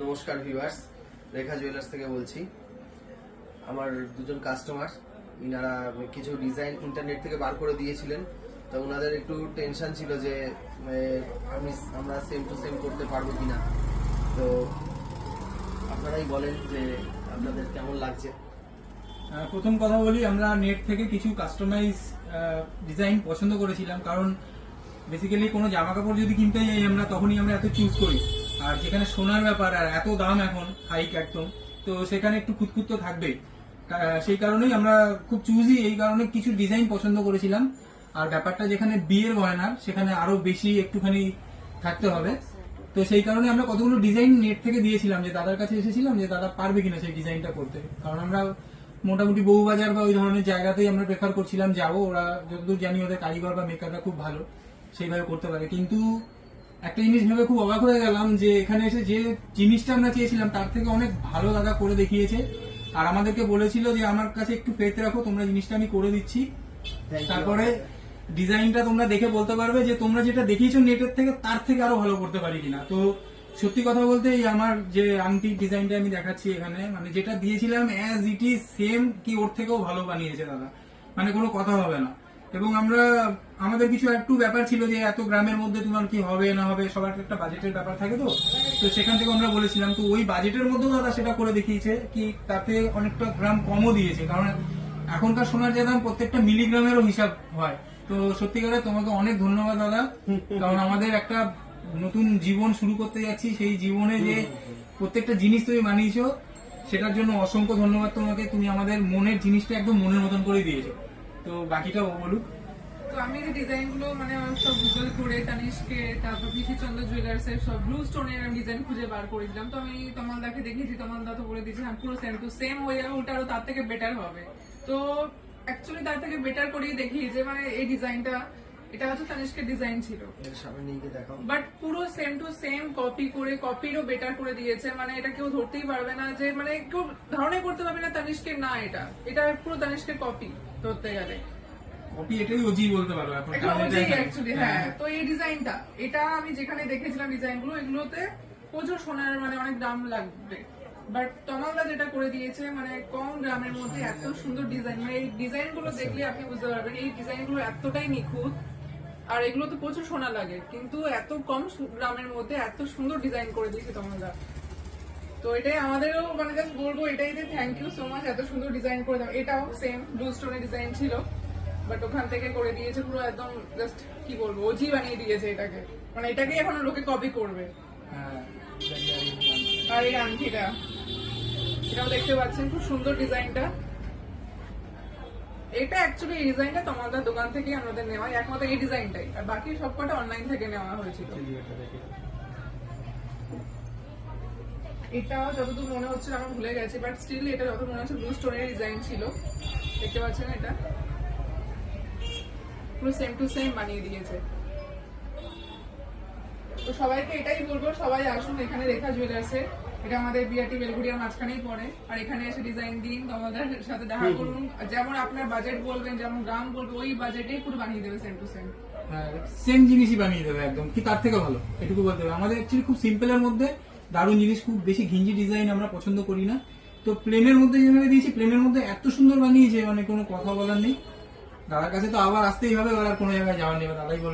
নমস্কার ভিউয়ার্স, রেখা জুয়েলার্স থেকে বলছি। আমার দুজন কাস্টমার, ইনারা কিছু ডিজাইন ইন্টারনেট থেকে বার করে দিয়েছিলেন। তো ওনাদের একটু টেনশন ছিল যে আমরা সেম টু সেম করতে পারবো কিনা। তো আপনারাই বলেন যে আপনাদের কেমন লাগছে। প্রথম কথা বলি, আমরা নেট থেকে কিছু কাস্টমাইজ ডিজাইন পছন্দ করেছিলাম, কারণ বেসিক্যালি কোনো জামা কাপড় যদি কিনতে যাই আমরা তখনই আমরা এত চুজ করি। আর যেখানে সোনার ব্যাপার আর এত দাম এখন হাইক একদম, তো সেখানে একটু খুঁতখুত তো থাকবেই। সেই কারণেই আমরা খুব চুজি, এই কারণে কিছু ডিজাইন পছন্দ করেছিলাম। আর ব্যাপারটা যেখানে বিয়ের গয়না সেখানে আরো বেশি একটুখানি থাকতে হবে। তো সেই কারণে আমরা কতগুলো ডিজাইন নেট থেকে দিয়েছিলাম, যে দাদার কাছে এসেছিলাম যে দাদা পারবে কিনা সেই ডিজাইনটা করতে। কারণ আমরা মোটামুটি বউবাজার বা ওই ধরনের জায়গাতেই আমরা প্রেফার করছিলাম যাবো, ওরা যতদূর জানি ওদের কারিগর বা মেকাররা খুব ভালো, সেইভাবে করতে পারে। কিন্তু একটা জিনিস ভেবে খুব অবাক হয়ে গেলাম যে এখানে এসে যে জিনিসটা আমরা চেয়েছিলাম তার থেকে অনেক ভালো দাদা করে দেখিয়েছে। আর আমাদেরকে বলেছিল যে আমার কাছে একটু ফেথ রাখো, তোমরা জিনিসটা আমি করে দিচ্ছি। তারপরে ডিজাইনটা তোমরা দেখে বলতে পারবে যে তোমরা যেটা দেখিয়েছো নেটের থেকে তার থেকে আরো ভালো করতে পারি কিনা। তো সত্যি কথা বলতে এই আমার যে আংটি ডিজাইনটা আমি দেখাচ্ছি এখানে, মানে যেটা দিয়েছিলাম অ্যাজ ইট ইজ সেম, কি ওর থেকেও ভালো বানিয়েছে দাদা, মানে কোনো কথা হবে না। এবং আমরা আমাদের কিছু একটু ব্যাপার ছিল যে এত গ্রামের মধ্যে তোমার কি হবে না হবে, সবার একটা বাজেটের ব্যাপার থাকে। তো সেখান থেকে আমরা বলেছিলাম, তো ওই বাজেটের মধ্যেও দাদা সেটা করে দেখিয়েছে, কি তাতে অনেকটা গ্রাম কমও দিয়েছে। কারণ এখনকার সোনার যে দাম প্রত্যেকটা মিলিগ্রামেরও হিসাব হয়। তো সত্যিকারে তোমাকে অনেক ধন্যবাদ দাদা, কারণ আমাদের একটা নতুন জীবন শুরু করতে যাচ্ছি, সেই জীবনে যে প্রত্যেকটা জিনিস তুমি বানিয়েছো সেটার জন্য অসংখ্য ধন্যবাদ তোমাকে। তুমি আমাদের মনের জিনিসটা একদম মনের মতন করে দিয়েছো। তো বাকিটা ও বলুক। তো আমি যে ডিজাইন গুলো মানে সব গুগল করে তানিশকে, তারপর পিসি চন্দ্র জুয়েলার্স এর সব ব্লু স্টোনের আমি ডিজাইন খুঁজে বার করেছিলাম। তো আমি তমালদাকে দেখিয়েছি, তমালদা তো বলে দিয়েছি হ্যাঁ পুরো সেম টু সেম হয়ে যাবে, ওটা আরো তার থেকে বেটার হবে। তো অ্যাকচুয়ালি তার থেকে বেটার করেই দেখিয়েছে, মানে এই ডিজাইনটা এটা হচ্ছে তানিশকের ডিজাইন ছিল, বাট পুরো সেম টু সেম কপি করে কপিরও বেটার করে দিয়েছে। মানে এটা কেউ ধরতেই পারবে না, যে মানে কেউ ধারণাই করতে পারবে না তানিশকের না, এটা পুরো তানিশকের কপি ধরতে গেলে। কপি এটাই ওজি বলতে পারো এখন, এটা ওজি অ্যাকচুয়ালি। হ্যাঁ, তো এই ডিজাইনটা, এটা আমি যেখানে দেখেছিলাম ডিজাইনগুলো, এগুলোতে প্রচুর সোনার মানে অনেক দাম লাগবে, বাট তমালদা যেটা করে দিয়েছে মানে কম গ্রামের মধ্যে এত সুন্দর ডিজাইন, মানে এই ডিজাইন গুলো দেখলে আপনি বুঝতে পারবেন এই ডিজাইন গুলো এতটাই নিখুঁত। আর এগুলো তো প্রচুর সোনা লাগে, কিন্তু এত কম গ্রামের মধ্যে এত সুন্দর ডিজাইন করে দিয়েছে তমালদা। তো এটাই আমাদেরও মানে জাস্ট বলবো এটাই যে থ্যাংক ইউ সো মাচ, এত সুন্দর ডিজাইন করে দাও। এটাও সেম ব্লু স্টোনের ডিজাইন ছিল, বাট ওখান থেকে করে দিয়েছে পুরো একদম জাস্ট কি বলবো ওজি বানিয়ে দিয়েছে এটাকে, মানে এটাকে এখন লোকে কপি করবে। আর এই আংটিটা, এটাও দেখতে পাচ্ছেন খুব সুন্দর ডিজাইনটা। এটা অ্যাকচুয়ালি এই ডিজাইনটা তোমাদের দোকান থেকে আমাদের নেওয়া, একমাত্র এই ডিজাইনটাই, আর বাকি সবকটা অনলাইন থেকে নেওয়া হয়েছিল। এটা যতদূর মনে হচ্ছে আমার ভুলে গেছে, বাট স্টিল এটা যত মনে হচ্ছে ব্লু স্টোনের ডিজাইন ছিল। দেখতে পাচ্ছেন এটা পুরো সেম টু সেম বানিয়ে দিয়েছে। তো সবাইকে এটাই বলবো, সবাই আসুন এখানে রেখা জুয়েলার্সে। এটা আমাদের বিআরটি বেলগুড়িয়ার মাঝখানেই পড়ে। আর এখানে এসে ডিজাইন দিন, তোমাদের সাথে দেখা করুন, যেমন আপনার বাজেট বলবেন, যেমন গ্রাম বলবে, ওই বাজেটেই পুরো বানিয়ে দেবে সেম টু সেম। সেম জিনিসই বানিয়ে দেবে একদম, কি তার থেকে ভালো, এটুকু বলতে হবে। আমাদের অ্যাকচুয়ালি খুব সিম্পলের মধ্যে দারুণ জিনিস, খুব বেশি ঘিঞ্জি ডিজাইন আমরা পছন্দ করি না। তো প্লেনের মধ্যে যেভাবে দিয়েছি, প্লেনের মধ্যে এত সুন্দর বানিয়েছে, মানে কোনো কথা বলার নেই। দাদার কাছে তো আবার আসতেই হবে, আর কোনো জায়গায় যাওয়ার নেই, দাদাই বলে